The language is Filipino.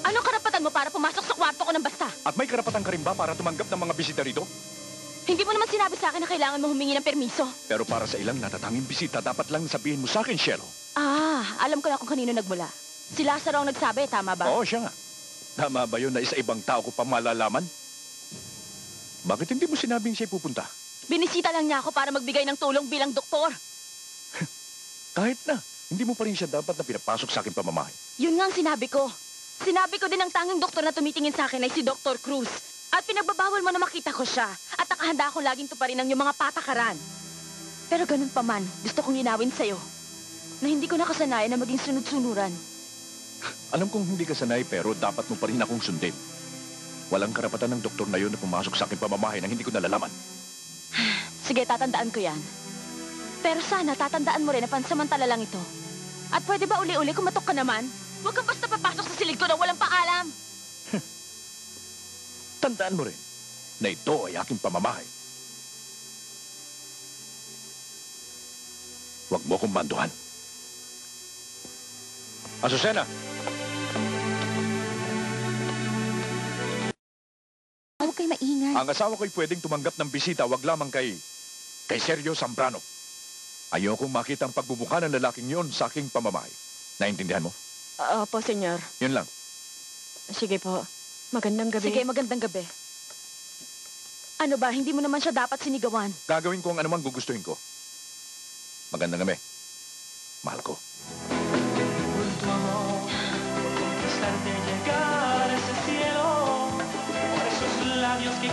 Anong karapatan mo para pumasok sa kwarto ko ng basta? At may karapatan ka rin ba para tumanggap ng mga bisita rito? Hindi mo naman sinabi sa akin na kailangan mo humingi ng permiso. Pero para sa ilang natatanging bisita, dapat lang sabihin mo sa akin, Shelo. Alam ko na kung kanino nagmula. Si Lazaro ang nagsabi, tama ba? Oo, siya nga. Tama ba yun na isa ibang tao ko pa malalaman? Bakit hindi mo sinabing siya'y pupunta? Binisita lang niya ako para magbigay ng tulong bilang doktor. Kahit na, hindi mo pa rin siya dapat na pinapasok sa aking pamamahay. Yun nga ang sinabi ko. Sinabi ko din ang tanging doktor na tumitingin sa akin ay si Dr. Cruz. At pinagbabawal mo na makita ko siya. At nakahanda akong laging tuparin ang iyong mga patakaran. Pero ganun pa man, gusto kong linawin sa'yo na hindi ko nakasanayan na maging sunod-sunuran. Alam kong hindi ka sanay pero dapat mo pa rin akong sundin. Walang karapatan ng doktor na yun na pumasok sa aking pamamahay nang hindi ko nalalaman. Sige, tatandaan ko yan. Pero sana tatandaan mo rin na pansamantala lang ito. At pwede ba uli-uli kumatok ka naman? Huwag kang basta papasok sa silid ko na walang paalam. Tandaan mo rin na ito ay aking pamamahay. Huwag mo kong banduhan. Azucena! Huwag kayo maingay. Ang asawa ko'y pwedeng tumanggap ng bisita, wag lamang kay Sergio Zambrano. Ayokong makita ang pagbumuka ng lalaking yun sa aking pamamahay. Naintindihan mo? Opo, senyor. Yun lang. Sige po. Magandang gabi. Sige, magandang gabi. Ano ba, hindi mo naman siya dapat sinigawan? Gagawin ko ang anumang gugustuhin ko. Magandang gabi. Mahal ko. Conquistarte llegar a ese cielo, por esos labios que